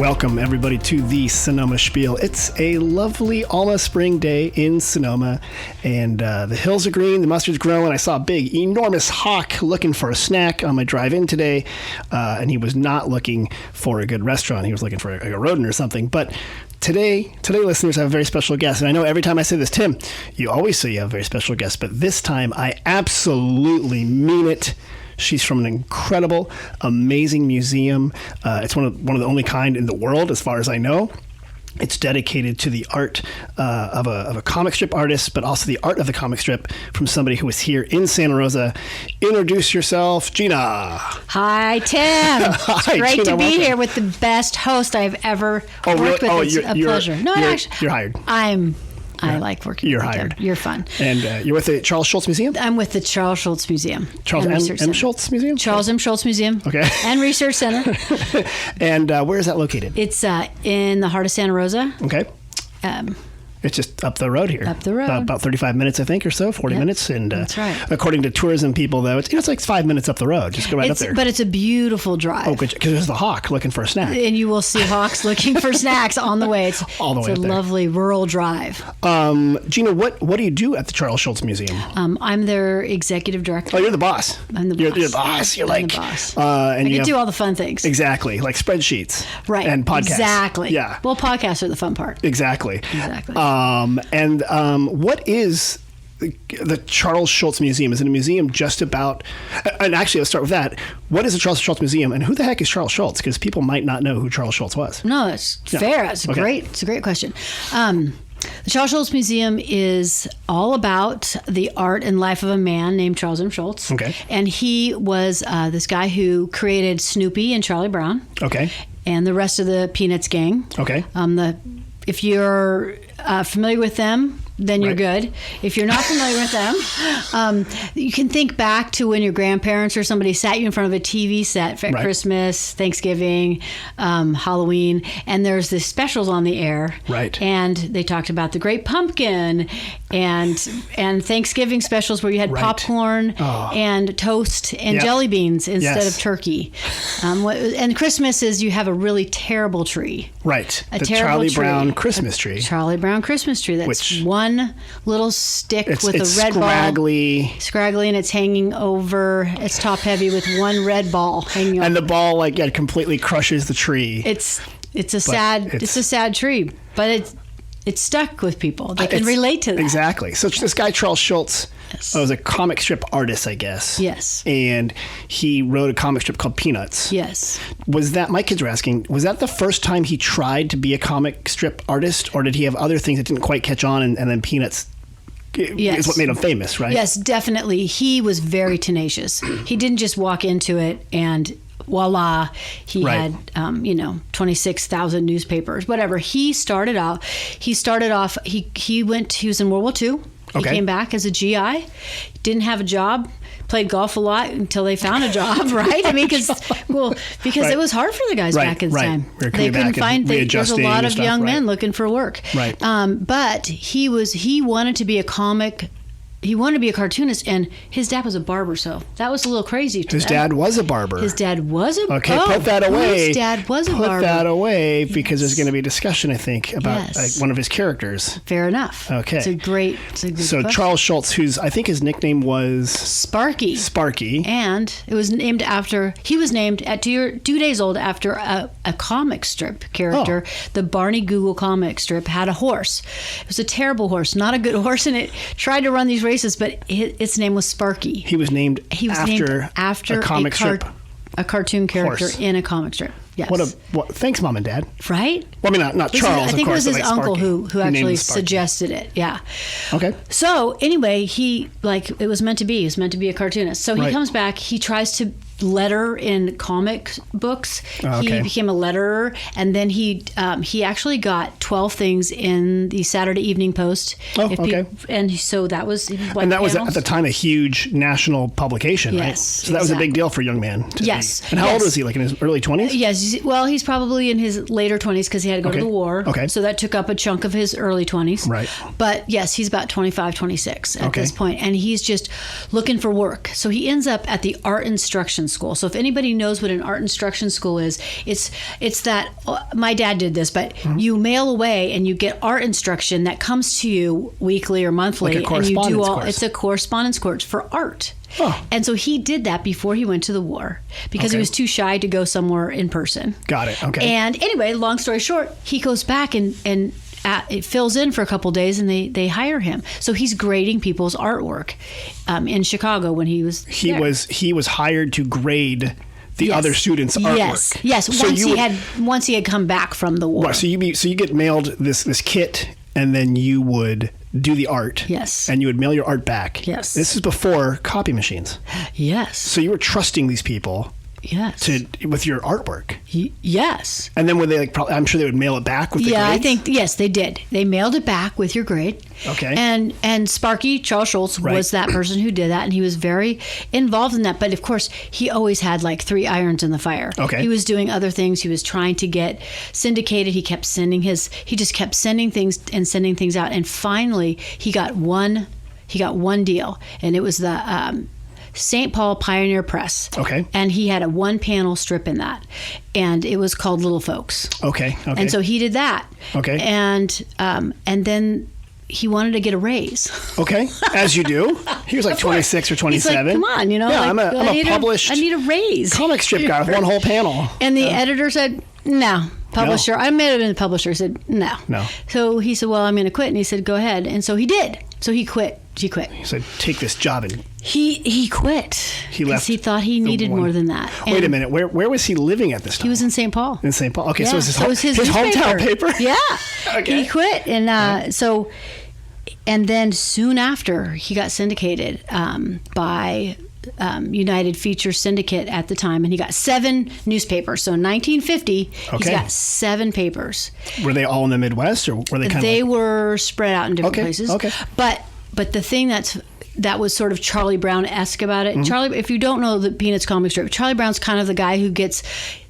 Welcome, everybody, to the Sonoma Spiel. It's a lovely, almost spring day in Sonoma, and the hills are green, the mustard's growing. I saw a big, enormous hawk looking for a snack on my drive in today, and he was not looking for a good restaurant. He was looking for a rodent or something. But today, listeners, I have a very special guest, and I know every time I say this, Tim, you always say you have a very special guest, but this time I absolutely mean it. She's from an incredible, amazing museum. It's one of the only kind in the world, as far as I know. It's dedicated to the art of a comic strip artist, but also the art of the comic strip from somebody who was here in Santa Rosa. Introduce yourself, Gina. Hi, Tim. It's great Gina, to be here with the best host I've ever worked with. It's a pleasure. No, actually, you're hired. I like working You're with hired. you. You're fun. And you're with the Charles Schulz Museum? I'm with the Charles Schulz Museum. Charles M. Schulz Museum? Charles M. Schulz Museum. Okay. And Research Center. And where is that located? It's in the heart of Santa Rosa. Okay. It's just up the road here. Up the road. About 35 minutes, I think, or so, 40 minutes. And that's right. According to tourism people, though, it's like 5 minutes up the road. Just go up there. But it's a beautiful drive. Oh, because there's the hawk looking for a snack. And you will see hawks looking for snacks on the way. It's all the way It's a lovely rural drive. Gina, what do you do at the Charles Schulz Museum? I'm their executive director. Oh, you're the boss. I'm the boss. You're the boss. You're I'm like the boss. And I can do all the fun things. Exactly, like spreadsheets. Right. And podcasts. Exactly. Yeah. Well, podcasts are the fun part. Exactly. What is the Charles Schulz Museum? Is it a museum just about... And actually, let's start with that. What is the Charles Schulz Museum, and who the heck is Charles Schulz? Because people might not know who Charles Schulz was. No, it's fair. It's a great question. The Charles Schulz Museum is all about the art and life of a man named Charles M. Schulz. Okay. And he was this guy who created Snoopy and Charlie Brown. Okay. And the rest of the Peanuts gang. Okay. If you're familiar with them, then you're good. If you're not familiar with them, you can think back to when your grandparents or somebody sat you in front of a TV set at Christmas, Thanksgiving, Halloween, and there's the specials on the air. Right. And they talked about the Great Pumpkin and Thanksgiving specials where you had popcorn and toast and jelly beans instead of turkey. And Christmas is you have a really terrible tree. Right. The Charlie Brown Christmas tree. Charlie Brown Christmas tree. That's one little stick with a red scraggly. Ball. Scraggly, and it's hanging over. It's top heavy with one red ball hanging over. And the ball completely crushes the tree. It's a sad tree, but it's stuck with people. They can relate to that. Exactly. So this guy Charles Schulz was a comic strip artist, I guess. Yes. And he wrote a comic strip called Peanuts. Yes. Was that, my kids were asking, was that the first time he tried to be a comic strip artist, or did he have other things that didn't quite catch on, and then Peanuts is what made him famous, right? Yes, definitely. He was very tenacious. He didn't just walk into it and voila, he had 26,000 newspapers, whatever. He was in World War II. He came back as a GI, didn't have a job, played golf a lot until they found a job, right? I mean, because it was hard for the guys back in the time. They couldn't find things. There's a lot of young men looking for work. Right. But he wanted to be a comic. He wanted to be a cartoonist, and his dad was a barber, so that was a little crazy. His dad was a barber. His dad was a barber. Okay, put that away. His dad was a barber. Put that away, because there's going to be a discussion, I think, about one of his characters. Fair enough. Okay. It's a good question. Charles Schulz, I think his nickname was... Sparky. Sparky. And he was named at 2 days old after a comic strip character. The Barney Google comic strip had a horse. It was a terrible horse, not a good horse, and it tried to run these races, but its name was Sparky. He was named after a comic strip. A cartoon character horse. In a comic strip. Yes. Thanks, Mom and Dad. Right? Well, I mean, not Charles. I think it was his uncle who actually Sparky. suggested it. Yeah. Okay. So anyway, it was meant to be. He was meant to be a cartoonist. So he comes back. He tries to letter in comic books. He became a letterer, and then he actually got 12 things in the Saturday Evening Post. And so that was at the time a huge national publication, right? So that was a big deal for a young man. And how old was he? Like in his early 20s? Yes. Well, he's probably in his later 20s because he had to go to the war. Okay. So that took up a chunk of his early 20s. Right. But yes, he's about 25, 26 at this point, and he's just looking for work. So he ends up at the Art Instruction school. So if anybody knows what an art instruction school is, it's that my dad did this, but you mail away and you get art instruction that comes to you weekly or monthly, like a correspondence and you do course. It's a correspondence course for art. Oh. And so he did that before he went to the war because he was too shy to go somewhere in person. Got it. Okay. And anyway, long story short, he goes back and it fills in for a couple days, and they hire him. So he's grading people's artwork in Chicago when he was there. He was hired to grade the other students' artwork. Yes. Once he had come back from the war. Right. So you get mailed this kit, and then you would do the art. Yes. And you would mail your art back. Yes. This is before copy machines. Yes. So you were trusting these people. Yes. With your artwork. Yes. And then would they I'm sure they would mail it back with the grades? I think yes, they did. They mailed it back with your grade. Okay. And Sparky, Charles Schulz, was that person who did that, and he was very involved in that. But of course, he always had like 3 irons in the fire. Okay. He was doing other things. He was trying to get syndicated. He just kept sending things out, and finally he got one deal, and it was the St. Paul Pioneer Press. Okay. And he had a 1-panel strip in that, and it was called Little Folks. Okay. And so he did that. Okay. And then he wanted to get a raise. Okay, as you do. He was like 26 or 27. He's like, come on, Yeah, I'm a published I need a raise. comic strip guy with one whole panel. And the editor said, no. Publisher, I made it in the publisher. Said, no. So he said, well, I'm going to quit. And he said, go ahead. And so he did. So he quit. He said, take this job. And he quit. He left. He thought he needed more than that. Wait a minute. Where was he living at this time? He was in St. Paul. In St. Paul. Okay, yeah. so it was his hometown paper? Yeah. Okay. He quit. And and then soon after, he got syndicated by United Feature Syndicate at the time, and he got 7 newspapers. So in 1950, he's got 7 papers. Were they all in the Midwest, or were they kind of? They were spread out in different places. Okay. But the thing that was sort of Charlie Brown-esque about it. Charlie, if you don't know the Peanuts comic strip, Charlie Brown's kind of the guy who gets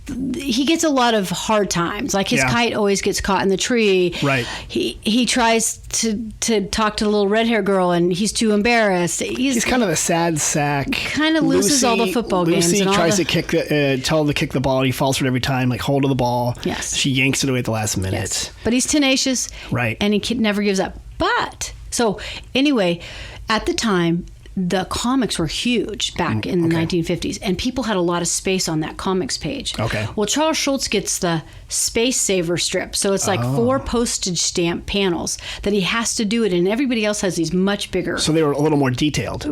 a lot of hard times. Like his kite always gets caught in the tree. Right. He tries to talk to the little red hair girl, and he's too embarrassed. He's kind of a sad sack. Kind of loses all the football games. Lucy tries to tell him to kick the ball, and he falls for it every time. Like hold of the ball. Yes. She yanks it away at the last minute. Yes. But he's tenacious. Right. And he never gives up. But so anyway, at the time, the comics were huge back in the 1950s, and people had a lot of space on that comics page. Okay. Well, Charles Schulz gets the Space Saver strip, so it's like 4 postage stamp panels that he has to do it, and everybody else has these much bigger. So they were a little more detailed.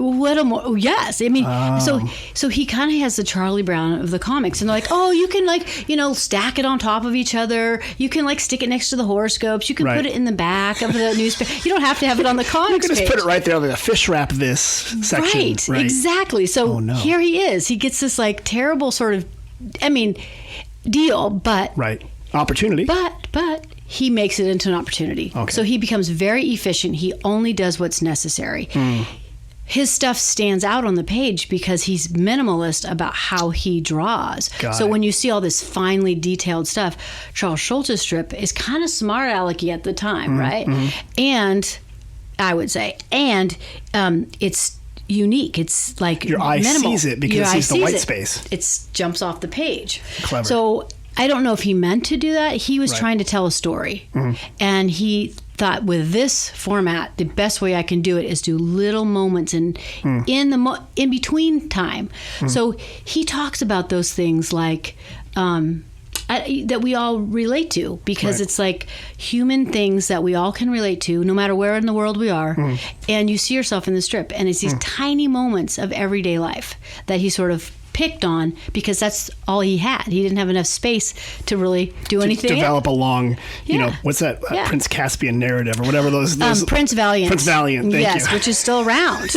Yes. I mean, so he kind of has the Charlie Brown of the comics, and they're like, oh, you can stack it on top of each other. You can stick it next to the horoscopes. You can put it in the back of the newspaper. You don't have to have it on the comics page. You can just put it right there, like a fish wrap this section. Right, exactly. So here he is. He gets this terrible sort of, deal, but opportunity. But he makes it into an opportunity. Okay. So he becomes very efficient. He only does what's necessary. His stuff stands out on the page because he's minimalist about how he draws. When you see all this finely detailed stuff, Charles Schulz's strip is kind of smart alecky at the time, right? And I would say, it's unique. It's like your eye minimal. sees it because he's the white space. It jumps off the page. Clever. So I don't know if he meant to do that. He was trying to tell a story, and he thought, with this format, the best way I can do it is do little moments in between time. So he talks about those things like. That we all relate to, because it's like human things that we all can relate to, no matter where in the world we are. And you see yourself in the strip, and it's these tiny moments of everyday life that he sort of picked on because that's all he had. He didn't have enough space to really do anything. Develop a long, what's that Prince Caspian narrative or whatever those Prince Valiant. Prince Valiant, thank you. Which is still around.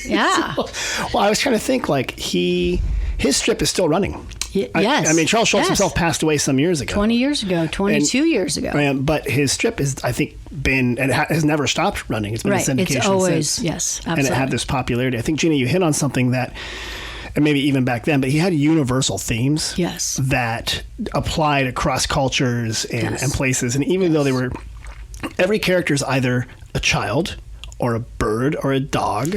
Yeah. Well, I was trying to think his strip is still running. Yes. I mean, Charles Schulz himself passed away some years ago. 20 years ago, 22 years ago. But his strip is, I think, has never stopped running. It's been in syndication it's always, since. Yes, absolutely. And it had this popularity. I think, Gina, you hit on something that, and maybe even back then, but he had universal themes that applied across cultures and places. And even though every character is either a child or a bird or a dog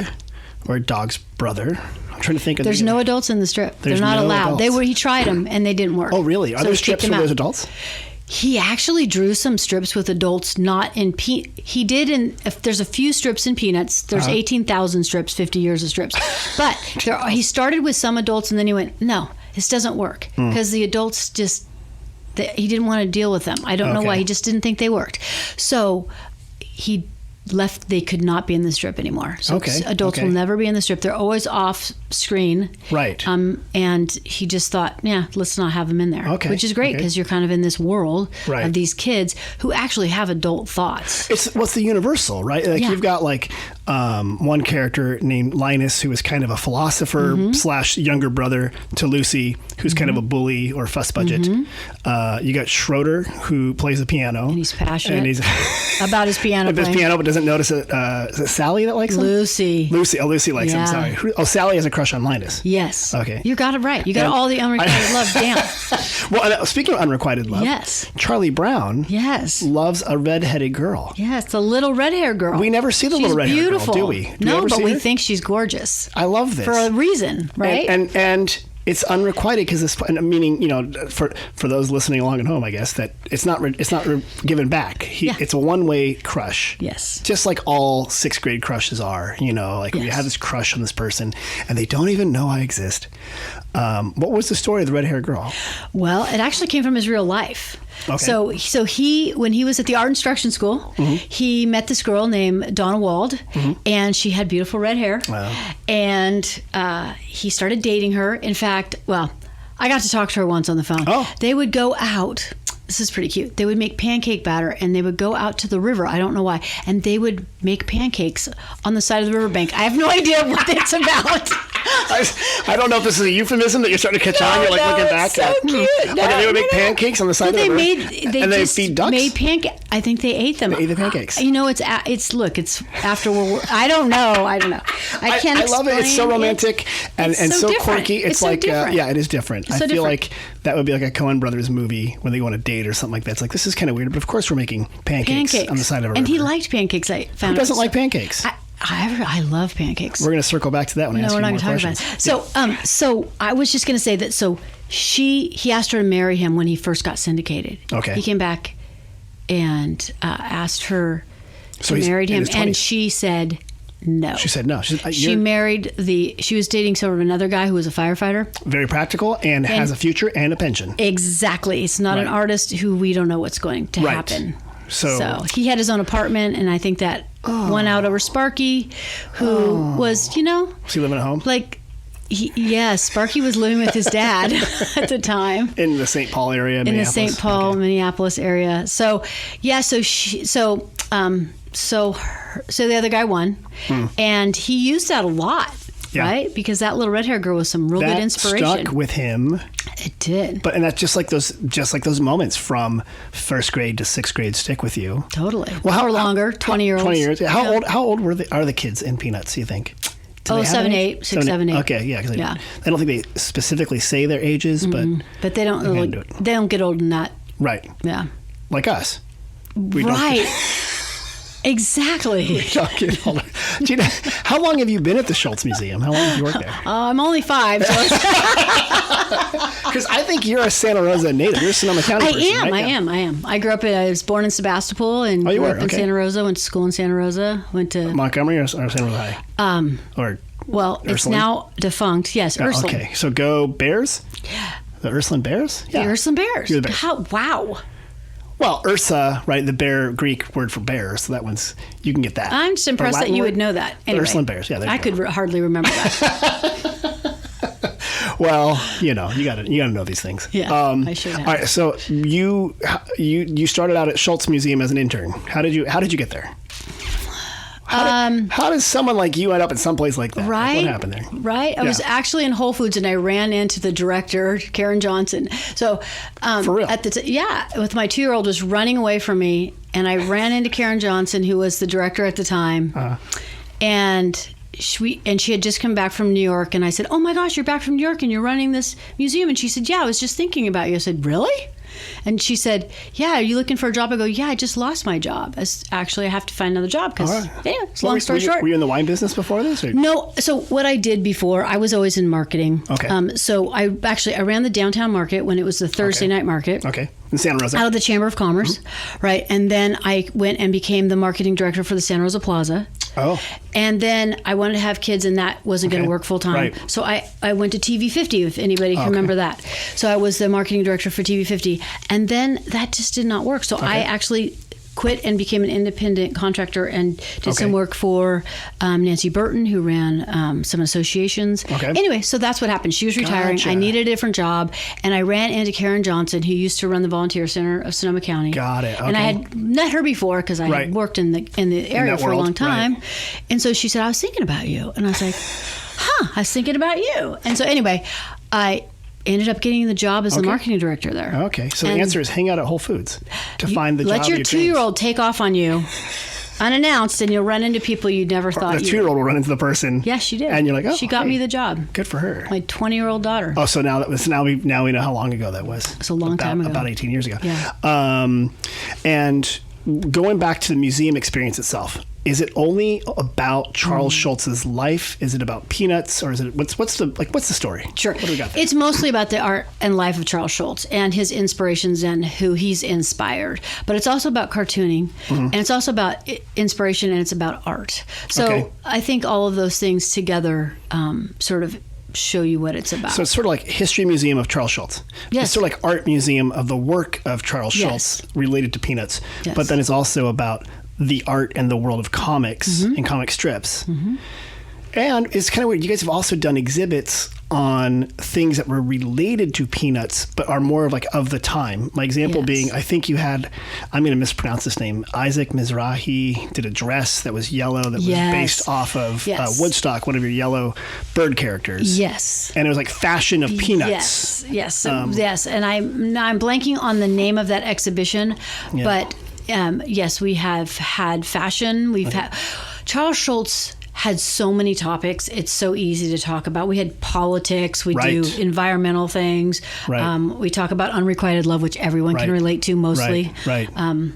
or a dog's brother. I'm trying to think of. There's no adults in the strip. They're not allowed. Adults. He tried them and they didn't work. Oh, really? Are there strips for those adults? He actually drew some strips with adults, not in he did in. If there's a few strips in Peanuts, there's 18,000 strips, 50 years of strips. But he started with some adults and then he went, no, this doesn't work because the adults just he didn't want to deal with them. I don't know why. He just didn't think they worked. So he left. They could not be in the strip anymore. So adults will never be in the strip. They're always off screen. Right. And he just thought, let's not have them in there. Which is great because you're kind of in this world of these kids who actually have adult thoughts. What's the universal, right? Like you've got like one character named Linus who is kind of a philosopher / younger brother to Lucy, who's kind of a bully or fuss budget. You got Schroeder, who plays the piano. And he's passionate about his piano playing. His piano, but doesn't notice it. Is it Sally that likes him? Lucy. Oh, Lucy likes him. Sorry. Sally has a crush on Linus. Yes. Okay. You got it right. You got all the unrequited love down. Well, speaking of unrequited love, Charlie Brown loves a redheaded girl. Yes, the little red-haired girl. We never see the little red-haired girl, do we? No, but we think she's gorgeous. I love this. For a reason, right? And it's unrequited because this, meaning, for those listening along at home, I guess that it's not given back. It's a one-way crush. Yes. Just like all sixth grade crushes are, like we have this crush on this person and they don't even know I exist. What was the story of the red-haired girl? Well, it actually came from his real life. Okay. So when he was at the art instruction school, he met this girl named Donna Wald, and she had beautiful red hair. Wow. And he started dating her. In fact, I got to talk to her once on the phone. Oh. They would go out. This is pretty cute. They would make pancake batter and they would go out to the river. I don't know why. And they would make pancakes on the side of the riverbank. I have no idea what it's about. I don't know if this is a euphemism that you're starting to catch on. You're looking back. So cute. They would make pancakes on the side of the river. They feed ducks? Made pancakes. I think they ate them. They ate the pancakes. It's after World War. I don't know. I can't explain. I love it. It's so romantic and so quirky. It's like, it is different. I feel like that would be like a Coen Brothers movie when they go on a date or something like that. It's like, this is kind of weird, but of course we're making pancakes on the side of a river. And he liked pancakes, I found. Who doesn't like pancakes? I love pancakes. We're going to circle back to that when I ask you more questions. No, we're not going to talk about it. So I was just going to say that, he asked her to marry him when he first got syndicated. Okay. He came back and asked her to marry him, and she said no. She said no. She was dating sort of another guy who was a firefighter. Very practical and has a future and a pension. Exactly. It's not an artist who we don't know what's going to happen. So he had his own apartment, and I think that won out over Sparky, who was, Was he living at home? Sparky was living with his dad at the time. In the St. Paul area, in the St. Paul, Minneapolis area. So the other guy won, and he used that a lot. Yeah. Right? Because that little red-haired girl was some real good inspiration. That stuck with him. It did. And that's just like those moments from first grade to sixth grade stick with you. Totally. Well, or longer, 20-year-olds. 20 years. How old are the kids in Peanuts, do you think? 7, 8, 6, 7, 8. Okay, yeah. I don't think they specifically say their ages, but they don't. They don't get old in that. Right. Yeah. Like us. Right. Exactly. Gina, how long have you been at the Schulz Museum? How long have you worked there? I'm only 5. Because I think you're a Santa Rosa native. You're a Sonoma County person, I am. I was born in Sebastopol and grew up in Santa Rosa. Went to school in Santa Rosa. Went to Montgomery or Santa Rosa High? It's now defunct. Yes, Ursuline. Okay, so go Bears? The Ursuline Bears? Yeah. The Ursuline Bears. You're the Bears. Wow. Well, Ursa, right? The bear, Greek word for bear. So that one's, you can get that. I'm just impressed that you would know that. Anyway, Ursuline Bears, yeah. I could hardly remember that. Well, you gotta know these things. Yeah, I should have. All right, so you started out at Schulz Museum as an intern. How did you get there? How does someone like you end up in someplace like that? Right. Like, what happened there? Right. I was actually in Whole Foods and I ran into the director, Karen Johnson. So, for real? With my 2-year-old was running away from me, and I ran into Karen Johnson, who was the director at the time, and she had just come back from New York, and I said, "Oh my gosh, you're back from New York and you're running this museum," and she said, "Yeah, I was just thinking about you." I said, "Really?" And she said, yeah, are you looking for a job? I go, yeah, I just lost my job. Actually, I have to find another job because, long story short. Were you in the wine business before this? Or? No. So what I did before, I was always in marketing. Okay. So I ran the downtown market when it was the Thursday night market. Okay. In Santa Rosa. Out of the Chamber of Commerce, right? And then I went and became the marketing director for the Santa Rosa Plaza. Oh. And then I wanted to have kids, and that wasn't going to work full time. Right. So I went to TV 50, if anybody can remember that. So I was the marketing director for TV 50. And then that just did not work. So I actually quit and became an independent contractor and did some work for Nancy Burton, who ran some associations. Okay. Anyway, so that's what happened. She was retiring. Gotcha. I needed a different job, and I ran into Karen Johnson, who used to run the Volunteer Center of Sonoma County. Got it. Okay. And I had met her before because I had worked in the area for a long time. Right. And so she said, I was thinking about you. And I was like, I was thinking about you. And so anyway, I ended up getting the job as the marketing director there. Okay. So the answer is hang out at Whole Foods to find the job. Let your 2-year-old take off on you unannounced, and you'll run into people you never thought the 2-year-old will run into the person. Yes, she did. And you're like, oh, she got me the job. Good for her. My 20-year-old daughter. Oh, so now we know how long ago that was. It's a long time ago. About 18 years ago. Yeah. And going back to the museum experience itself, is it only about Charles Schulz's life? Is it about peanuts, or is it what's the story? Sure. What do we got there? It's mostly about the art and life of Charles Schulz and his inspirations and who he's inspired. But it's also about cartooning, and it's also about inspiration, and it's about art. So I think all of those things together sort of show you what it's about. So it's sort of like History Museum of Charles Schulz. Yes. It's sort of like Art Museum of the work of Charles Schulz related to peanuts. Yes. But then it's also about the art and the world of comics and comic strips. And it's kind of weird. You guys have also done exhibits on things that were related to peanuts, but are more of of the time. My example being, I think you had, I'm going to mispronounce this name, Isaac Mizrahi did a dress that was yellow that was based off of Woodstock, one of your yellow bird characters. Yes. And it was like fashion of peanuts. Yes. Yes. And I'm blanking on the name of that exhibition, but yes, we have had fashion. We've had Charles Schulz had so many topics. It's so easy to talk about. We had politics. We do environmental things. We talk about unrequited love, which everyone can relate to mostly. And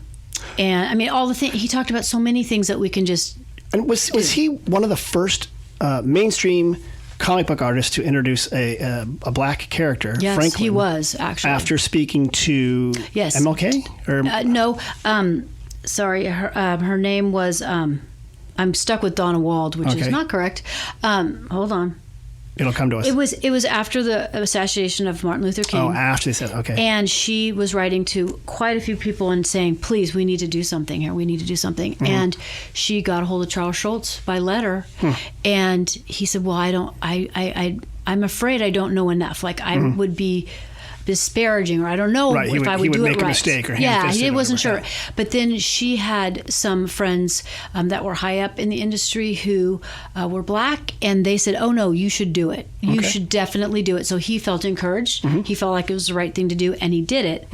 I mean, all the things he talked about, so many things that we can just. And was he one of the first mainstream comic book artists to introduce a black character? Yes, Franklin, he was actually. After speaking to MLK? Or no, sorry, her name was. I'm stuck with Donna Wald, which is not correct. Hold on. It'll come to us. It was after the assassination of Martin Luther King. Oh, after they said, okay. And she was writing to quite a few people and saying, please, we need to do something here. We need to do something. And she got a hold of Charles Schulz by letter. And he said, well, I'm afraid I don't know enough. Like I would be disparaging, or I don't know if I would do it right. He would make a mistake, or he wasn't sure. But then she had some friends that were high up in the industry who were black, and they said, "Oh no, you should do it. You should definitely do it." So he felt encouraged. He felt like it was the right thing to do, and he did it.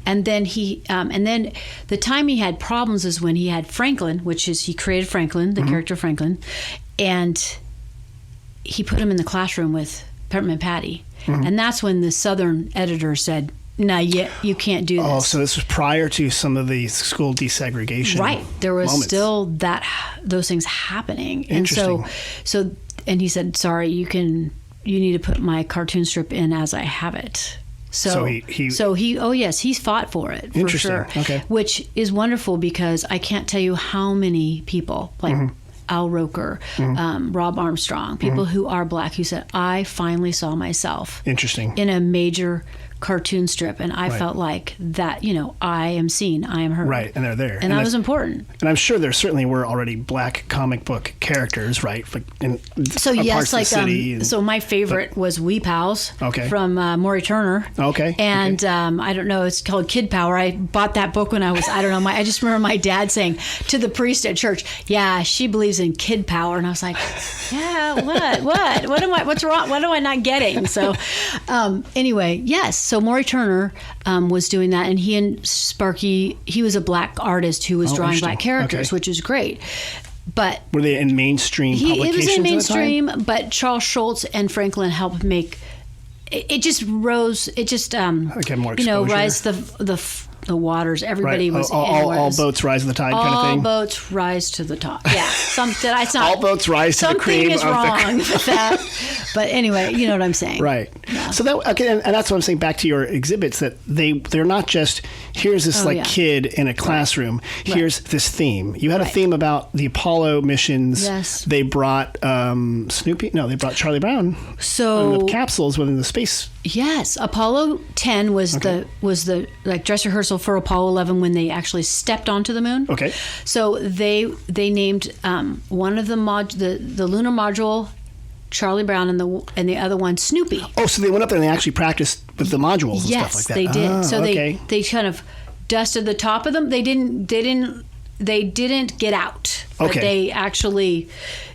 And then and then the time he had problems is when he had Franklin, which is he created Franklin, the character Franklin, and he put him in the classroom with Peppermint Patty. And that's when the Southern editor said, no, you can't do this. Oh, so this was prior to some of the school desegregation. Right. There was still those things happening. Interesting. And so he said, sorry, you need to put my cartoon strip in as I have it. So he's fought for it, for sure. Okay. Which is wonderful, because I can't tell you how many people, like Al Roker, Rob Armstrong, people who are black, who said, I finally saw myself in a major cartoon strip, and I felt like that, I am seen, I am heard. Right, and they're there. And that was important. And I'm sure there certainly were already black comic book characters, right? Like in so yes, parts of the city. So my favorite was Wee Pals from Maury Turner. Okay. And I don't know, it's called Kid Power. I bought that book when I was, I just remember my dad saying to the priest at church, yeah, she believes in kid power. And I was like, yeah, what's wrong? What am I not getting? So anyway, yes. So Maury Turner was doing that, and he and Sparky, he was a black artist who was drawing black characters, which is great. But were they in mainstream publications? It was in mainstream, but Charles Schulz and Franklin helped make it just rose. It just okay, more exposure. rise the waters. Everybody was all boats rise to the tide kind of thing. All boats rise to the top. Yeah, it's not. All boats rise to the cream. Something is wrong with that. But anyway, you know what I'm saying, right? Yeah. So and that's what I'm saying. Back to your exhibits, that they're not just here's this kid in a classroom. Right. Here's this theme. You had a theme about the Apollo missions. Yes. They brought Snoopy. No, they brought Charlie Brown. So the capsules within the space. Yes, Apollo 10 was the dress rehearsal for Apollo 11 when they actually stepped onto the moon. Okay. So they named one of the lunar module Charlie Brown and the other one Snoopy. Oh, so they went up there and they actually practiced with the modules and stuff like that. Yes, they did. So okay. they kind of dusted the top of them. They didn't get out. But they actually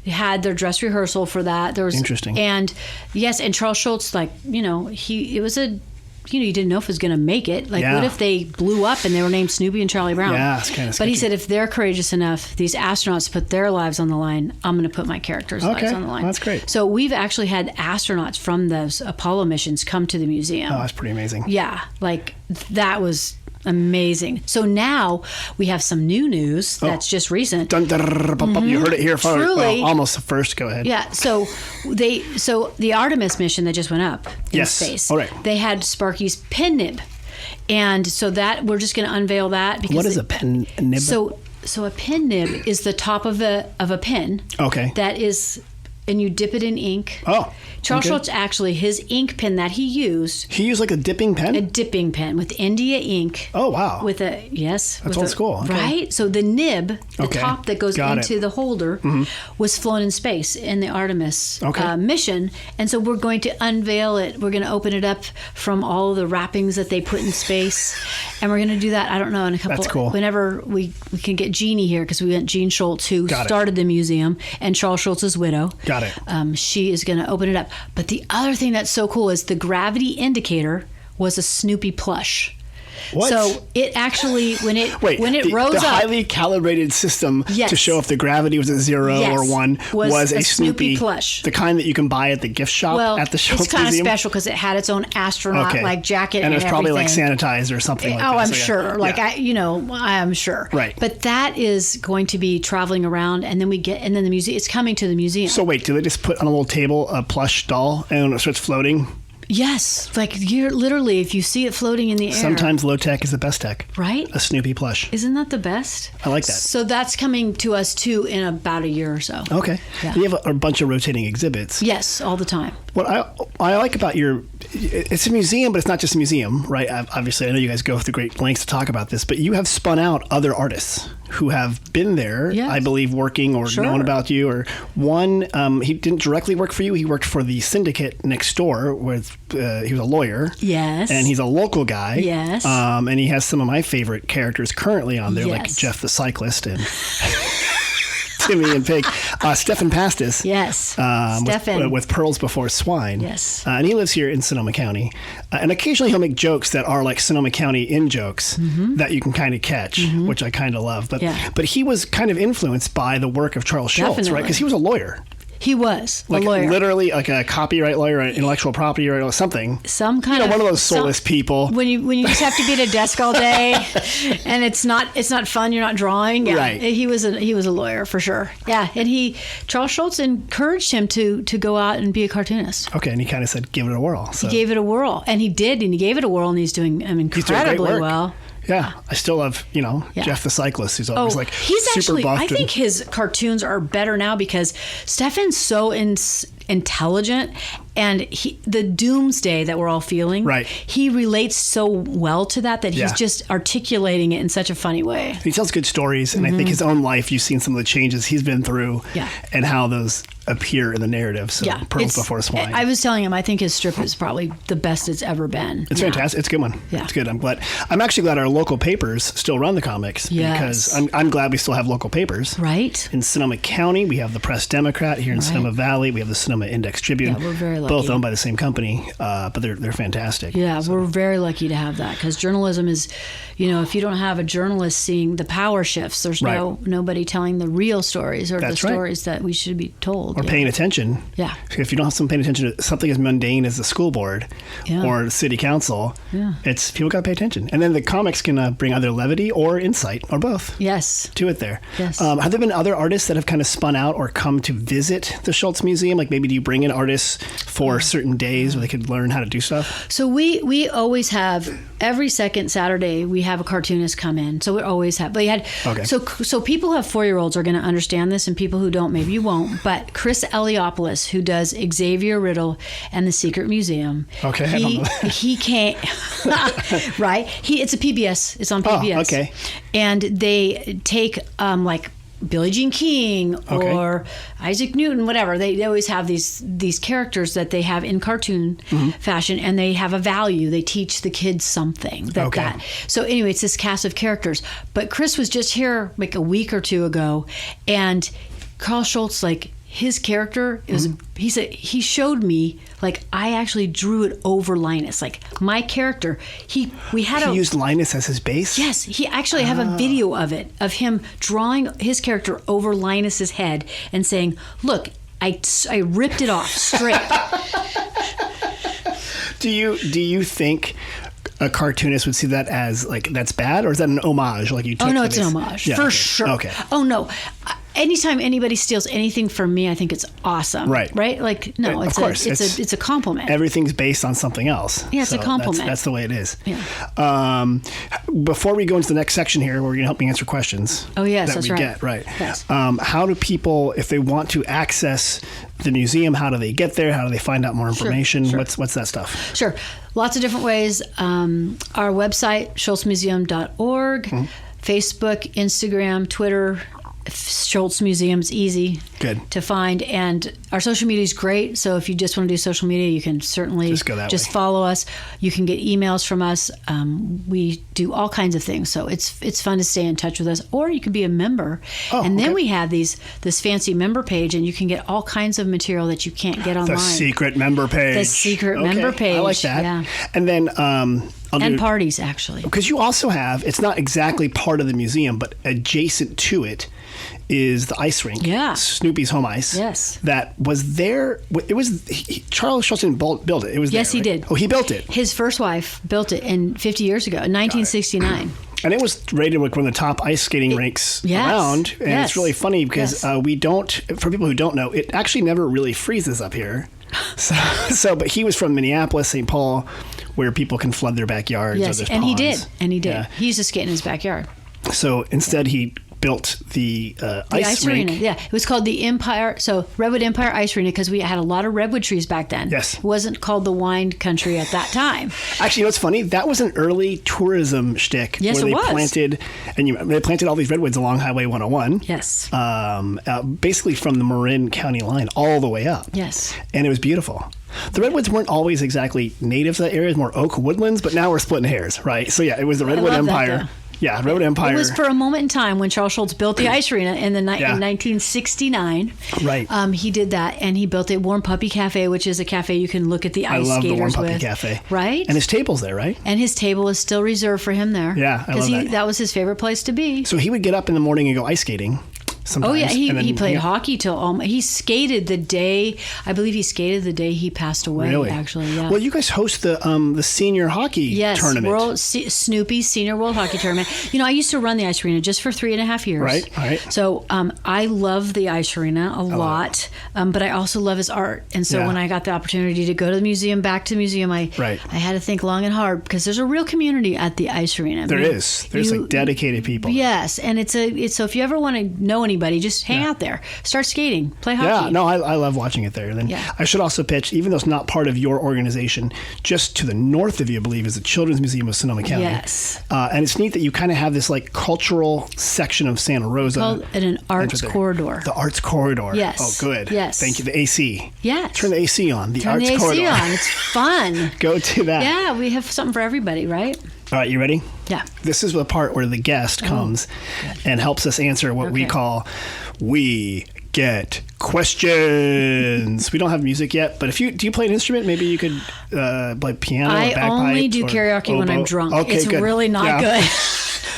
had their dress rehearsal for that. There was interesting. And yes, and Charles Schulz, you didn't know if it was going to make it. Like, what if they blew up and they were named Snoopy and Charlie Brown? Yeah, it's kind of sketchy. But he said, if they're courageous enough, these astronauts put their lives on the line, I'm going to put my characters' lives on the line. That's great. So we've actually had astronauts from those Apollo missions come to the museum. Oh, that's pretty amazing. Yeah, that was amazing. So now we have some new news that's just recent. Dun, dun, dun, dun, dun, You heard it here first. Truly, almost first. Go ahead. Yeah. So the Artemis mission that just went up in space. All right. They had Sparky's pen nib, and so that we're just going to unveil that. Because what is a pen nib? So a pen nib is the top of a pen. Okay. That is. And you dip it in ink. Oh. Charles Schulz, actually, his ink pen that he used. He used like a dipping pen? A dipping pen with India ink. Oh, wow. That's old school. Okay. Right? So the nib, the top that goes into the holder, was flown in space in the Artemis mission. And so we're going to unveil it. We're going to open it up from all the wrappings that they put in space. And we're going to do that, I don't know, in a couple. That's cool. Whenever we can get Jeannie here, because we got Jean Schulz, who started the museum, and Charles Schulz's widow. Got it. She is going to open it up. But the other thing that's so cool is the gravity indicator was a Snoopy plush. What? So it actually, when it rose up, the highly calibrated system to show if the gravity was at 0 or 1 was a Snoopy plush, the kind that you can buy at the gift shop at the Schulz Museum. It's kind of special because it had its own astronaut jacket, and it was probably like sanitized or something like that. Oh, I'm sure. I'm sure. Right. But that is going to be traveling around, and then the museum. It's coming to the museum. So wait, do they just put on a little table a plush doll and it starts floating? Yes, you're literally, if you see it floating in the air. Sometimes low tech is the best tech. Right? A Snoopy plush. Isn't that the best? I like that. So that's coming to us too in about a year or so. Okay. Yeah. You have a bunch of rotating exhibits. Yes, all the time. What I like about it's a museum, but it's not just a museum, right? Obviously, I know you guys go through great lengths to talk about this, but you have spun out other artists who have been there, I believe, working or known about you. Or one, he didn't directly work for you. He worked for the syndicate next door with, he was a lawyer. Yes. And he's a local guy. Yes. And he has some of my favorite characters currently on there, like Jeff the cyclist and Timmy and Pig. Stephen Pastis. Yes. Stephen. With Pearls Before Swine. Yes. And he lives here in Sonoma County. And occasionally he'll make jokes that are like Sonoma County in-jokes that you can kind of catch, which I kind of love. But he was kind of influenced by the work of Charles Schulz, right? Because he was a lawyer. He was a lawyer. Literally like a copyright lawyer, an intellectual property or something. Some kind of one of those soulless people. When you just have to be at a desk all day and it's not fun, you're not drawing. Yeah. Right. He was a lawyer for sure. Yeah. And Charles Schulz encouraged him to go out and be a cartoonist. Okay, and he kind of said give it a whirl. So. He gave it a whirl. And he did, and he gave it a whirl, and he's doing incredibly well. Yeah, I still love, Jeff the cyclist, who's always he's super actually, buffed. I think his cartoons are better now because Stefan's so intelligent, and the doomsday that we're all feeling, right? He relates so well to that he's just articulating it in such a funny way. He tells good stories, and I think his own life, you've seen some of the changes he's been through and how those appear in the narrative. So Pearls Before Swine. I was telling him I think his strip is probably the best it's ever been. It's fantastic. It's a good one. Yeah. It's good. I'm actually glad our local papers still run the comics because I'm glad we still have local papers. Right. In Sonoma County, we have the Press Democrat. Here in Sonoma Valley, we have the Sonoma Sonoma Index Tribune. Yeah, we're very lucky. Both owned by the same company, but they're fantastic. Yeah, so. We're very lucky to have that because journalism is, if you don't have a journalist seeing the power shifts, there's nobody telling the real stories or the stories that we should be told. Or paying attention. Yeah. If you don't have someone paying attention to something as mundane as the school board or the city council, it's people got to pay attention. And then the comics can bring either levity or insight or both. Yes. To it there. Yes. Have there been other artists that have kind of spun out or come to visit the Schulz Museum? Like maybe do you bring in artists for certain days where they could learn how to do stuff? So we always have, every second Saturday, we have a cartoonist come in. So we always have. But so people who have 4-year-olds are going to understand this, and people who don't, maybe you won't. But Chris Eliopoulos, who does Xavier Riddle and the Secret Museum. Okay. He can't, right? It's a PBS. It's on PBS. Oh, okay. And they take like Billie Jean King or Isaac Newton, whatever. They always have these characters that they have in cartoon fashion, and they have a value. They teach the kids something. So anyway, it's this cast of characters. But Chris was just here like a week or two ago, and Carl Schulz, like his character is. He said he showed me, like, I actually drew it over Linus. Like my character, he used Linus as his base? Yes, he actually have a video of it, of him drawing his character over Linus's head and saying, look, I ripped it off straight. Do you think a cartoonist would see that as like that's bad, or is that an homage? Like you took it's an homage for sure. Okay. Oh no. Anytime anybody steals anything from me, I think it's awesome. Right. Like, no, it's a compliment. Everything's based on something else. Yeah, it's a compliment. That's the way it is. Yeah. Before we go into the next section here, where you're going to help me answer questions. Oh, yes, that's right. Get, right. Yes. How do people, if they want to access the museum, how do they get there? How do they find out more information? Sure. What's that stuff? Sure. Lots of different ways. Our website, schulzmuseum.org, Facebook, Instagram, Twitter. Schulz Museum's easy to find, and our social media is great. So if you just want to do social media, you can certainly just follow us. You can get emails from us. We do all kinds of things, so it's fun to stay in touch with us. Or you can be a member, and then we have this fancy member page, and you can get all kinds of material that you can't get online. The secret member page. The secret member page. I like that. Yeah. And then. Parties, actually. Because you also have, it's not exactly part of the museum, but adjacent to it is the ice rink. Yeah. Snoopy's Home Ice. Yes. That was there. It was, Charles Schulz didn't build it. It was Yes, there, he right? did. Oh, he built it. His first wife built it 50 years ago, in 1969. And it was rated like one of the top ice skating rinks around. And it's really funny because we don't, for people who don't know, it actually never really freezes up here. But he was from Minneapolis, St. Paul, where people can flood their backyards. Yes, or there's and ponds. he did. He used to skate in his backyard. So instead, he built the ice rink. Arena. Yeah, it was called the Empire. So Redwood Empire Ice Arena, because we had a lot of redwood trees back then. Yes, it wasn't called the wine country at that time. Actually, you know what's funny? That was an early tourism shtick. Yes, where it they was. They planted all these redwoods along Highway 101. Yes. Basically from the Marin County line all the way up. Yes. And it was beautiful. The redwoods weren't always exactly native to that area, more oak woodlands, but now we're splitting hairs, right? So yeah, it was the Redwood Empire. Yeah, Redwood Empire. It was for a moment in time when Charles Schulz built the ice arena in 1969. Right. He did that, and he built a Warm Puppy Cafe, which is a cafe you can look at the ice skaters with. I love the Warm Puppy Cafe. Right? And his table's there, right? And his table is still reserved for him there. Yeah, I love that. That was his favorite place to be. So he would get up in the morning and go ice skating. Sometimes. Oh yeah, he played hockey till he skated the day. I believe he skated the day he passed away. Really? Actually, yeah. Well, you guys host the senior hockey tournament. Snoopy's Senior World Hockey Tournament. I used to run the ice arena just for 3.5 years. Right. So I love the ice arena a lot, but I also love his art. And so when I got the opportunity to go to the museum, back to the museum, I had to think long and hard, because there's a real community at the ice arena. There's like dedicated people. Yes, and it's so if you ever want to know anybody, just hang out there, start skating, play hockey. Yeah, no, I love watching it there. Then I should also pitch, even though it's not part of your organization, just to the north of you, I believe, is the Children's Museum of Sonoma County. Yes. And it's neat that you kind of have this like cultural section of Santa Rosa. Called an arts corridor. The arts corridor. Yes. Oh, good. Yes. Thank you. The AC. Yes. Turn the AC on. Turn the AC on. It's fun. Go to that. Yeah, we have something for everybody, right? All right, you ready? Yeah. This is the part where the guest comes and helps us answer what we call We get questions. We don't have music yet, but do you play an instrument? Maybe you could play piano or bagpipe. I only do karaoke when I'm drunk. Okay, it's good. Really not good.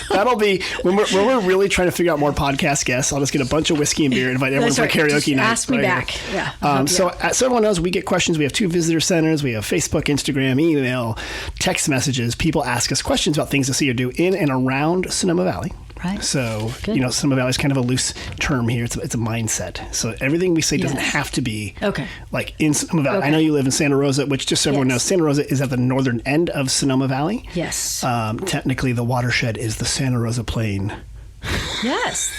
That'll be when we're really trying to figure out more podcast guests. I'll just get a bunch of whiskey and beer and invite everyone for karaoke just night. Ask me back. Here. Yeah. So everyone knows, we get questions. We have 2 visitor centers. We have Facebook, Instagram, email, text messages. People ask us questions about things to see or do in and around Sonoma Valley. Right. So, Sonoma Valley is kind of a loose term here. It's a mindset. So everything we say doesn't have to be like in Sonoma Valley. Okay. I know you live in Santa Rosa, which just so everyone knows, Santa Rosa is at the northern end of Sonoma Valley. Yes. Technically, the watershed is the Santa Rosa Plain. Yes.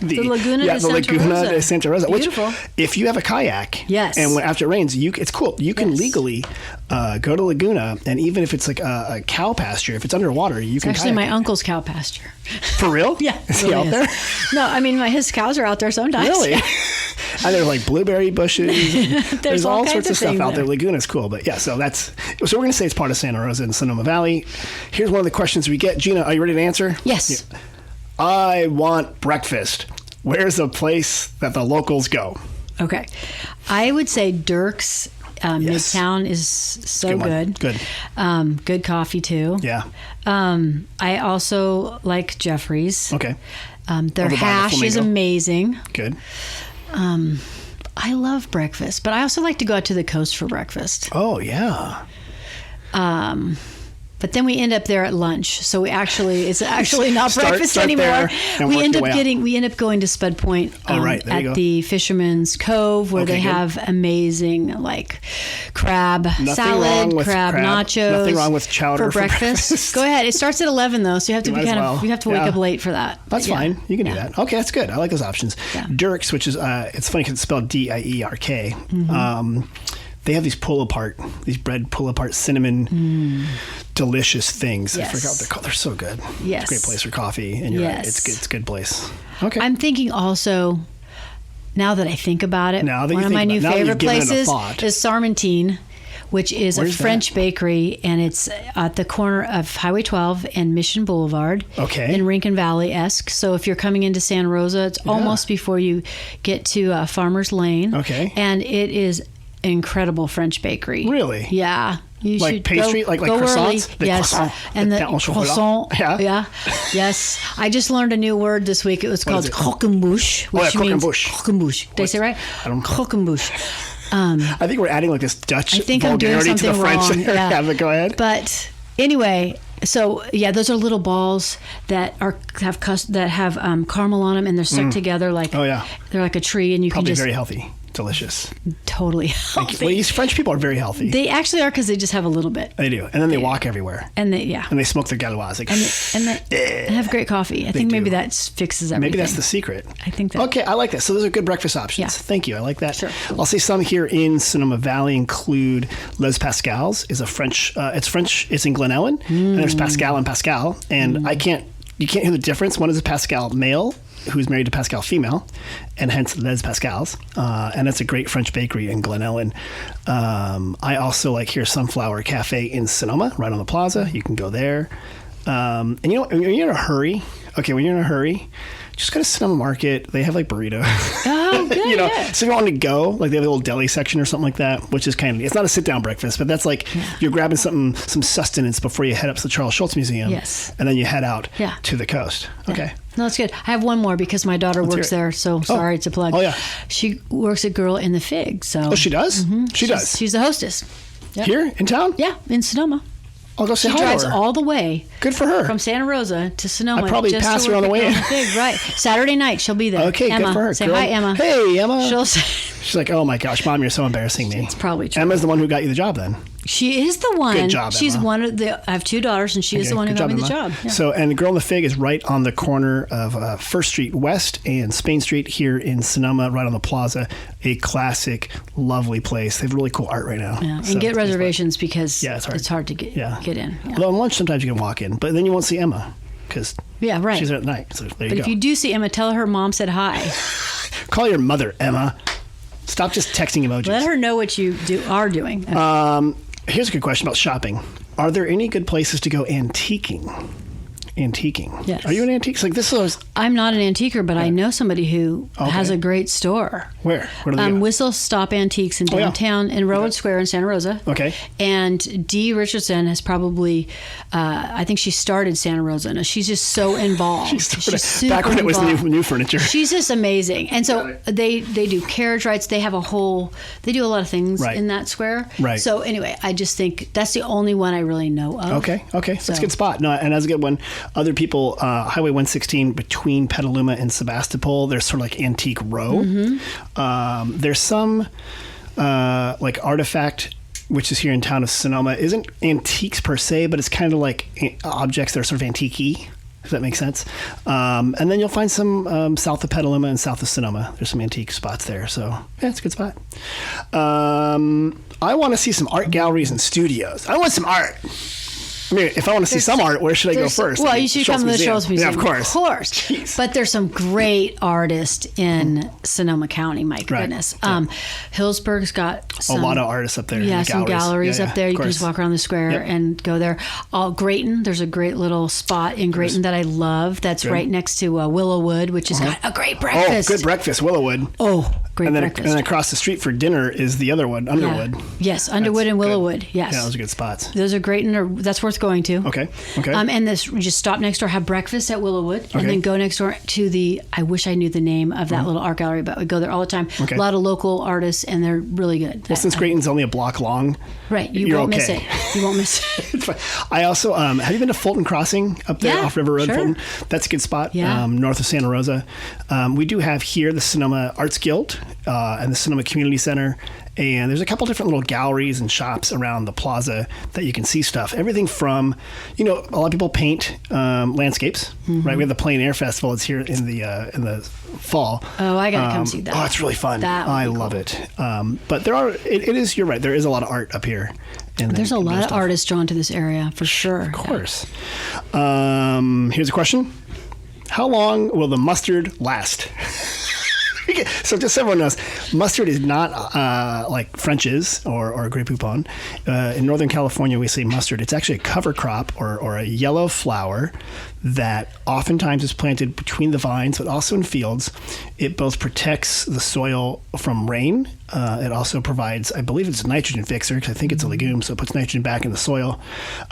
The Laguna de Santa Rosa. Beautiful. Which, if you have a kayak, yes, and after it rains, it's cool. You can legally go to Laguna, and even if it's like a cow pasture, if it's underwater, you can. Actually, my uncle's cow pasture. For real? Yeah. Is he out there? No, I mean his cows are out there sometimes. Really? And there's like blueberry bushes. There's all sorts of stuff out there. Laguna's cool, but so we're going to say it's part of Santa Rosa and Sonoma Valley. Here's one of the questions we get. Gina, are you ready to answer? Yes. Yeah. I want breakfast. Where's a place that the locals go? Okay. I would say Dirk's Midtown is so good. Good. Good coffee too. Yeah. I also like Jeffrey's. Okay. Their hash is amazing. Good. I love breakfast, but I also like to go out to the coast for breakfast. Oh, yeah. But then we end up there at lunch, so it's actually not breakfast anymore. We end up going to Spud Point at the Fisherman's Cove, where they have amazing crab salad, crab nachos. Nothing wrong with chowder for breakfast. Go ahead. It starts at 11 though, so you have to you have to wake up late for that. That's fine. You can do that. Okay, that's good. I like those options. Yeah. Dirk's, which is it's funny because it's spelled Dierk. Mm-hmm. They have these bread pull apart cinnamon, delicious things. Yes. I forgot what they're called. They're so good. Yes. It's a great place for coffee, and you're right. It's good. It's a good place. Okay. I'm thinking also, now that I think about it, one of my new favorite places is Sarmentine, which is a French bakery, and it's at the corner of Highway 12 and Mission Boulevard. Okay. In Rincon Valley-esque. So if you're coming into Santa Rosa, it's almost before you get to Farmers Lane. Okay. And it is incredible French bakery. Really? Yeah. You should pastry, like croissants? Early. Yes. And the croissant. Yeah. Yes. I just learned a new word this week. It was called croquembouche, which means croquembouche. Did I say right? Croquembouche. I think we're adding like this Dutch vulgarity to the French. Wrong. Yeah. But go ahead. But anyway, so those are little balls that have caramel on them, and they're stuck together they're like a tree, and you probably can just very healthy. Delicious. Totally healthy. Well, these French people are very healthy. They actually are, because they just have a little bit. They do. And then they walk everywhere. And and they smoke their galois. And they have great coffee. I think maybe that fixes everything. Maybe that's the secret. I think that. Okay, I like that. So those are good breakfast options. Yeah. Thank you. I like that. Sure. I'll say some here in Sonoma Valley include Les Pascals. Is a French. It's French. It's in Glen Ellen. And there's Pascal and Pascal. And you can't hear the difference. One is a Pascal male, who's married to Pascal female, and hence Les Pascals. And it's a great French bakery in Glen Ellen. I also like here Sunflower Cafe in Sonoma, right on the plaza. You can go there. And when you're in a hurry, just go to Sonoma Market. They have burritos. Oh, good. So if you want to go, they have a little deli section or something like that, which is it's not a sit down breakfast, but that's you're grabbing some sustenance before you head up to the Schulz Museum. Yes. And then you head out to the coast. Okay. Yeah. No, that's good. I have one more because my daughter works there, so sorry to plug. Oh, yeah. She works at Girl in the Fig. So. Oh, she does? Mm-hmm. She does? She's the hostess. Yep. Here in town? Yeah, in Sonoma. I'll go say hi to her. She drives all the way. Good for her. From Santa Rosa to Sonoma. I probably pass her on the way in. Right. Saturday night, she'll be there. Okay, Emma. good for her. Say hi, Emma. Hey, Emma. She's like, oh my gosh, Mom, you're so embarrassing me. It's probably true. Emma's the one who got you the job then. She is the one. Good job, She's Emma. one of the. I have 2 daughters, and she is the one who got me the job. Yeah. So, and Girl in the Fig is right on the corner of 1st Street West and Spain Street here in Sonoma, right on the plaza. A classic, lovely place. They have really cool art right now. Yeah, and get reservations because it's hard to get in. Yeah. Although on lunch sometimes you can walk in, but then you won't see Emma because she's there at night. So there you go. But if you do see Emma, tell her mom said hi. Call your mother, Emma. Stop just texting emojis. Let her know what you are doing. Here's a good question about shopping. Are there any good places to go antiquing antiquing. Yes. Are you an antique? Like this is. I'm not an antiquer, but I know somebody who has a great store. Where do they go? Whistle Stop Antiques in downtown in Railroad Square in Santa Rosa. Okay. And Dee Richardson has probably, I think she started Santa Rosa. No, she's just so involved. She's super back when it was involved. new furniture. She's just amazing. And so they do carriage rides. They have they do a lot of things in that square. Right. So anyway, I just think that's the only one I really know of. Okay. That's a good spot. No, and that's a good one. Other people, Highway 116 between Petaluma and Sebastopol, there's sort of like antique row. Mm-hmm. There's some like Artifact, which is here in town of Sonoma, isn't antiques per se, but it's kind of like objects that are sort of antique-y, if that makes sense. And then you'll find some south of Petaluma and south of Sonoma. There's some antique spots there. So, yeah, it's a good spot. I want to see some art galleries and studios. I want some art. I mean, if I want to see some art, where should I go first? Well, you should come to the Schulz Museum. Yeah, of course. Jeez. But there's some great artists in Sonoma County, my goodness. Yeah. Hillsburg's got a lot of artists up there. Yeah, some galleries up there. You can just walk around the square Yep. and go there. Grayton, there's a great little spot in Grayton that I love. That's right next to Willowwood, which has got a great breakfast. Oh, good breakfast, Willowwood. Oh, great breakfast. And then across the street for dinner is the other one, Underwood. Yeah. Yes, Underwood and Willowwood. Good. Yes. Yeah, those are good spots. Those are great, and that's worth going to. Okay. And you just stop next door, have breakfast at Willowwood, and then go next door to I wish I knew the name of that little art gallery, but we go there all the time. Okay. A lot of local artists, and they're really good. Well, since Grayton's only a block long, right, you won't miss it. You won't miss it. It's fine. I also, have you been to Fulton Crossing up there off River Road? Sure. Fulton? That's a good spot, yeah. North of Santa Rosa. We do have here the Sonoma Arts Guild and the Sonoma Community Center. And there's a couple different little galleries and shops around the plaza that you can see stuff. Everything from, a lot of people paint landscapes, right? We have the Plein Air Festival. It's here in the fall. Oh, I gotta come see that. Oh, it's really fun. I love it. But you're right. There is a lot of art up here. There's a lot of artists drawn to this area for sure. Of course. Yeah. Here's a question. How long will the mustard last? So just so everyone knows, mustard is not like French's or Grey Poupon. In Northern California, we say mustard. It's actually a cover crop or a yellow flower that oftentimes is planted between the vines, but also in fields. It both protects the soil from rain. It also provides, I believe it's a nitrogen fixer, because I think it's a legume, so it puts nitrogen back in the soil.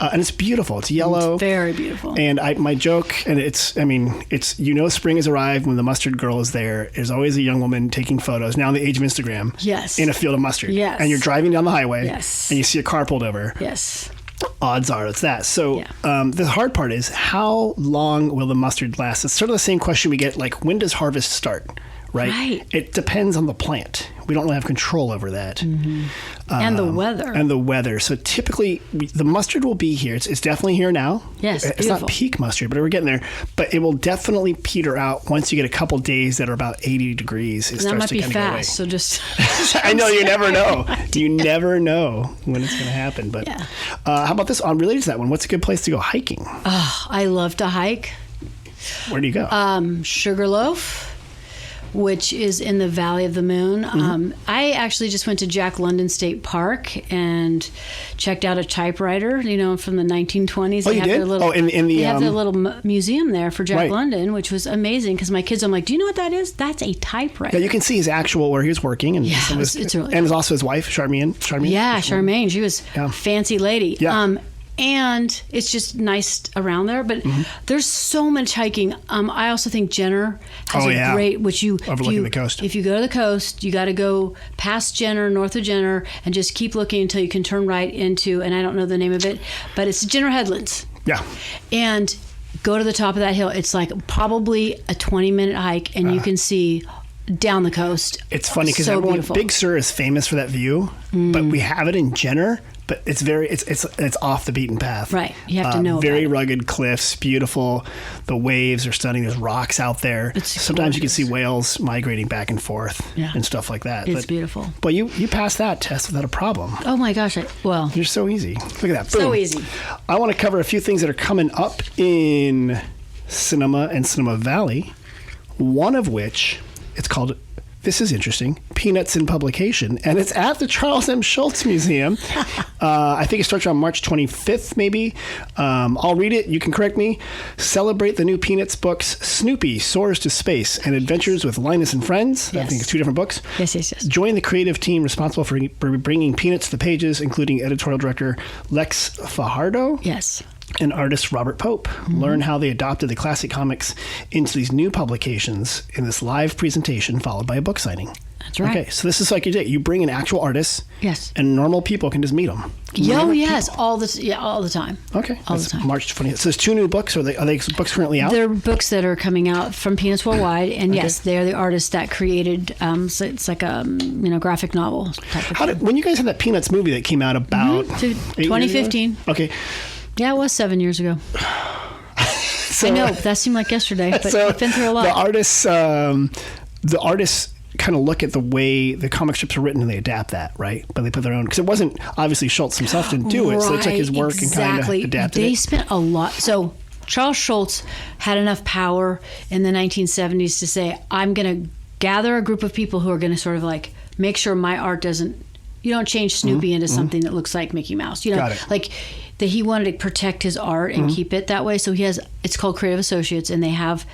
And it's beautiful. It's yellow. It's very beautiful. And my joke, and spring has arrived when the mustard girl is there. There's always a young woman taking photos, now in the age of Instagram, yes, in a field of mustard. Yes. And you're driving down the highway, yes, and you see a car pulled over. Yes. Odds are it's that. So the hard part is, how long will the mustard last? It's sort of the same question we get, like, when does harvest start? Right? It depends on the plant. We don't really have control over that. Mm-hmm. And the weather. And the weather. So typically, the mustard will be here. It's definitely here now. Yes, it's not peak mustard, but we're getting there. But it will definitely peter out once you get a couple days that are about 80 degrees. It starts to kind of go away. That might be fast, so just... I know, you never know. You never know when it's going to happen. But how about this? Related to that one, what's a good place to go hiking? Oh, I love to hike. Where do you go? Sugarloaf, which is in the Valley of the Moon. Mm-hmm. I actually just went to Jack London State Park and checked out a typewriter, from the 1920s. Oh, you did? They have their little museum there for Jack London, which was amazing, because my kids, I'm like, do you know what that is? That's a typewriter. Yeah, you can see his actual, where he was working. And it's really and also his wife, Charmaine. Yeah, Charmaine. She was a fancy lady. Yeah. And it's just nice around there, but there's so much hiking. I also think Jenner has a great, overlooking the coast. If you go to the coast, you got to go past Jenner, north of Jenner, and just keep looking until you can turn right into, and I don't know the name of it, but it's Jenner Headlands. Yeah. And go to the top of that hill. It's like probably a 20-minute hike, and you can see down the coast. It's funny because Big Sur is famous for that view, but we have it in Jenner. But it's off the beaten path. Right. You have to know very about it. rugged cliffs, beautiful. The waves are stunning. There's rocks out there. Sometimes you can see whales migrating back and forth and stuff like that. It's beautiful. But you passed that test without a problem. Oh my gosh. You're so easy. Look at that. Boom. So easy. I want to cover a few things that are coming up in Sonoma and Sonoma Valley. One of which, it's called this is interesting, Peanuts in Publication, and it's at the Charles M. Schulz Museum. I think it starts around March 25th, maybe. I'll read it. You can correct me. Celebrate the new Peanuts books, Snoopy Soars to Space, and Adventures with Linus and Friends. Yes. I think it's 2 different books. Yes. Join the creative team responsible for bringing Peanuts to the pages, including editorial director Lex Fajardo. Yes. And artist Robert Pope. Learn how they adopted the classic comics into these new publications in this live presentation, followed by a book signing. That's right. Okay, so this is like you bring in actual artists. Yes. And normal people can just meet them. Yes, all the time. Okay, all the time. March 20th. So there's 2 new books. Are they books currently out? They're books that are coming out from Peanuts Worldwide, and yes, they're the artists that created. So it's like a graphic novel type of thing. When you guys had that Peanuts movie that came out about 2015. Okay. Yeah, it was 7 years ago. I know that seemed like yesterday, but I've been through a lot. The artists kind of look at the way the comic strips are written and they adapt that, right? But they put their own, because it wasn't obviously Schulz himself didn't do it, so they took his work and kind of adapted it. They spent a lot. So Charles Schulz had enough power in the 1970s to say, I'm going to gather a group of people who are going to sort of like make sure my art doesn't. You don't change Snoopy into something that looks like Mickey Mouse. Got it. Like that he wanted to protect his art and keep it that way. So he has, it's called Creative Associates, and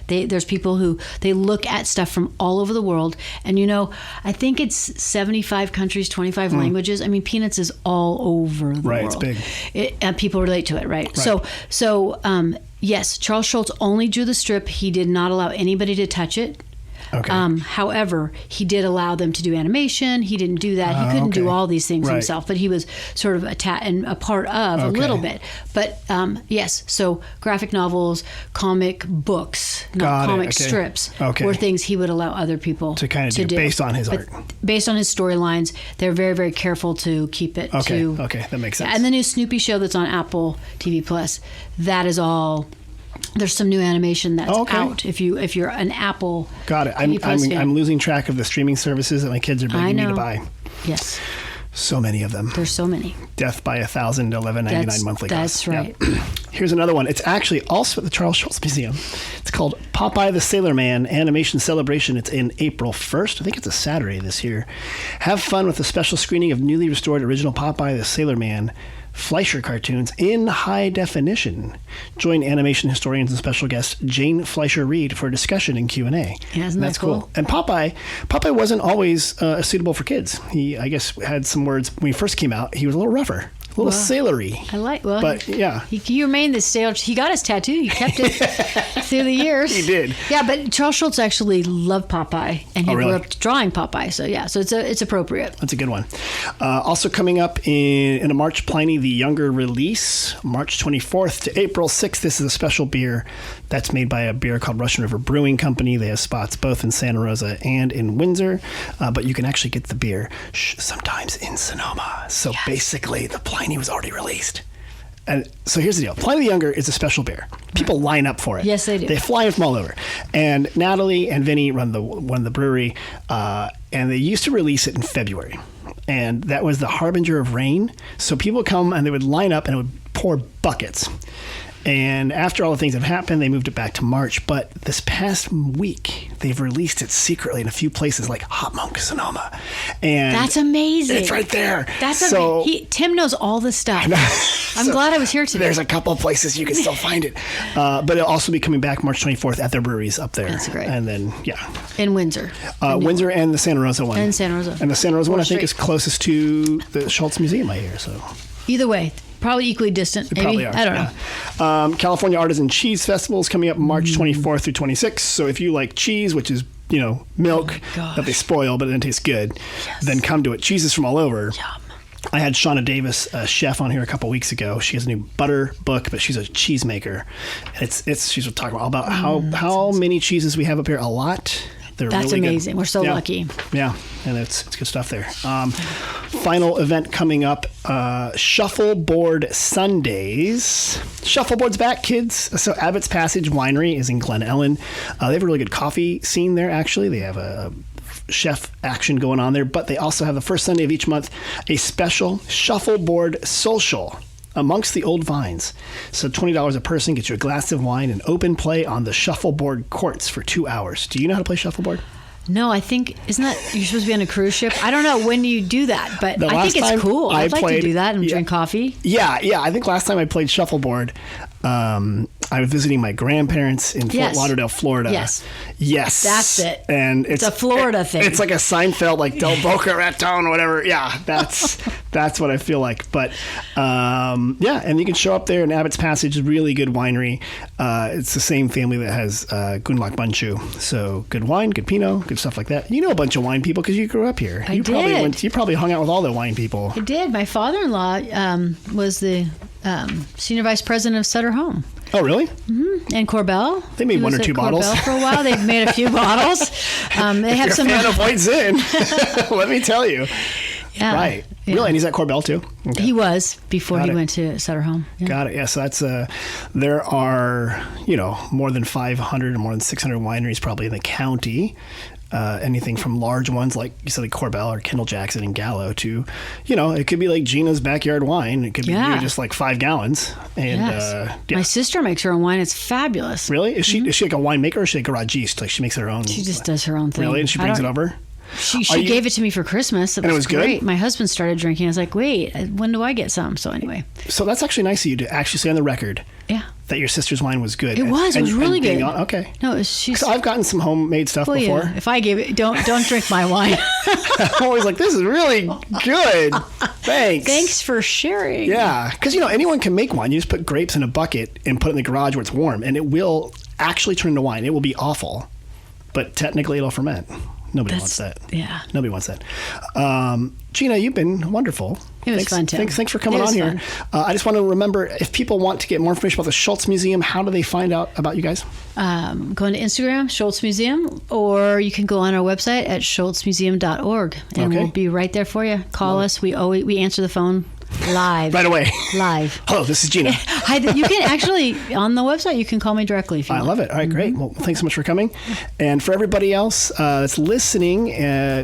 there's people who they look at stuff from all over the world. And I think it's 75 countries, 25 languages. I mean, Peanuts is all over the world. Right, it's big. And people relate to it, right? So yes, Charles Schulz only drew the strip. He did not allow anybody to touch it. Okay. However, he did allow them to do animation. He didn't do that. He couldn't do all these things himself, but he was sort of a part of a little bit. But yes, so graphic novels, comic books, comic strips were things he would allow other people to kind of do based on his art. Based on his storylines, they're very, very careful to keep it to... Okay, that makes sense. And the new Snoopy show that's on Apple TV Plus, that is all... There's some new animation that's out if you're an Apple. Got it. I'm losing track of the streaming services that my kids are begging me to buy. Yes. So many of them. There's so many. Death by 1,000, $11.99 monthly. That's right. Yep. Here's another one. It's actually also at the Charles Schulz Museum. It's called Popeye the Sailor Man Animation Celebration. It's in April 1st. I think it's a Saturday this year. Have fun with a special screening of newly restored original Popeye the Sailor Man Fleischer cartoons in high definition. Join animation historians and special guest Jane Fleischer-Reed for a discussion and Q&A. Yeah, isn't that cool? And Popeye wasn't always suitable for kids. He, I guess, had some words when he first came out. He was a little rougher. A little sailory. He remained the sailor. He got his tattoo. He kept it through the years. He did. Yeah, but Charles Schulz actually loved Popeye, and he grew up drawing Popeye. So yeah, so it's appropriate. That's a good one. Also coming up in a March Pliny the Younger release, March 24th to April 6th. This is a special beer that's made by a beer called Russian River Brewing Company. They have spots both in Santa Rosa and in Windsor, but you can actually get the beer sometimes in Sonoma. So basically, the Pliny was already released. And so here's the deal. Pliny the Younger is a special beer. People line up for it. Yes, they do. They fly in from all over. And Natalie and Vinny run the brewery, and they used to release it in February. And that was the harbinger of rain. So people come and they would line up and it would pour buckets. And after all the things have happened, they moved it back to March. But this past week, they've released it secretly in a few places like Hot Monk, Sonoma. And that's amazing. It's right there. That's Tim knows all this stuff. I'm glad I was here today. There's a couple of places you can still find it. But it'll also be coming back March 24th at their breweries up there. That's great. And then, in Windsor. Windsor and the Santa Rosa one. And Santa Rosa. And the Santa Rosa one, I think, is closest to the Schulz Museum, I hear. So either way. Probably equally distant, maybe. Probably are. I don't know. California Artisan Cheese Festival is coming up March 24th through 26th. So if you like cheese, which is, milk that they spoil, but it tastes good, then come to it. Cheese is from all over. Yum. I had Shauna Davis, a chef, on here a couple weeks ago. She has a new butter book, but she's a cheese maker. And she's talking all about how many cheeses we have up here. A lot. That's really amazing. Good. We're so lucky. Yeah, and it's good stuff there. Final event coming up, Shuffleboard Sundays. Shuffleboard's back, kids. So Abbott's Passage Winery is in Glen Ellen. They have a really good coffee scene there, actually. They have a chef action going on there, but they also have the first Sunday of each month a special Shuffleboard Social amongst the old vines. So $20 a person gets you a glass of wine and open play on the shuffleboard courts for 2 hours. Do you know how to play shuffleboard? No, I think, isn't that, you're supposed to be on a cruise ship? I don't know when you do that, but I think it's cool. I'd like to do that and drink coffee. Yeah. I think last time I played shuffleboard, I was visiting my grandparents in Fort Lauderdale, Florida. Yes. That's it. And it's a Florida thing. It's like a Seinfeld, like Del Boca Raton or whatever. Yeah, that's what I feel like. But and you can show up there in Abbott's Passage, really good winery. It's the same family that has Gunlach Bunchu. So good wine, good Pinot, good stuff like that. You know a bunch of wine people because you grew up here. You probably hung out with all the wine people. I did. My father-in-law was the senior vice president of Sutter Home. Oh, really? Mm-hmm. And Corbel. They made one or two bottles. Corbel for a while. They've made a few bottles. They have some. Fan of White Zin. Let me tell you. Yeah. Right. Yeah. Really? And he's at Corbel too? Okay. He was before he went to Sutter Home. Yeah. Got it. Yeah. So that's, there are, more than 500 or more than 600 wineries probably in the county. Anything from large ones like you said, like Corbel or Kendall Jackson and Gallo to, it could be like Gina's backyard wine. It could be just like 5 gallons. And my sister makes her own wine. It's fabulous. Really? Is she like a winemaker or is she a garagiste? Like she makes her own? She just does her own thing. Really? And she brings it over? She gave it to me for Christmas. It was great. Good? My husband started drinking. I was like, wait, when do I get some? So anyway. So that's actually nice of you to actually say on the record. Yeah. That your sister's wine was good. It was really good. Okay. No, so I've gotten some homemade stuff before. Yeah. If I gave it, don't drink my wine. I'm always like, this is really good. Thanks. Thanks for sharing. Yeah, because anyone can make wine. You just put grapes in a bucket and put it in the garage where it's warm, and it will actually turn into wine. It will be awful, but technically it'll ferment. Nobody wants that. Yeah. Nobody wants that. Gina, you've been wonderful. It was fun, too. Thanks for coming on here. I just want to remember, if people want to get more information about the Schulz Museum, how do they find out about you guys? Go on to Instagram, Schulz Museum, or you can go on our website at schulzmuseum.org, and we'll be right there for you. Call us. We answer the phone live. Right away. Live. Hello, this is Gina. Hi, you can actually, on the website, you can call me directly if you want. I love it. All right, great. Well, thanks so much for coming. And for everybody else that's listening,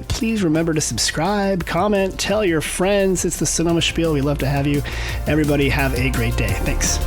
please remember to subscribe, comment, tell your friends. It's the Sonoma Spiel. We love to have you. Everybody have a great day. Thanks.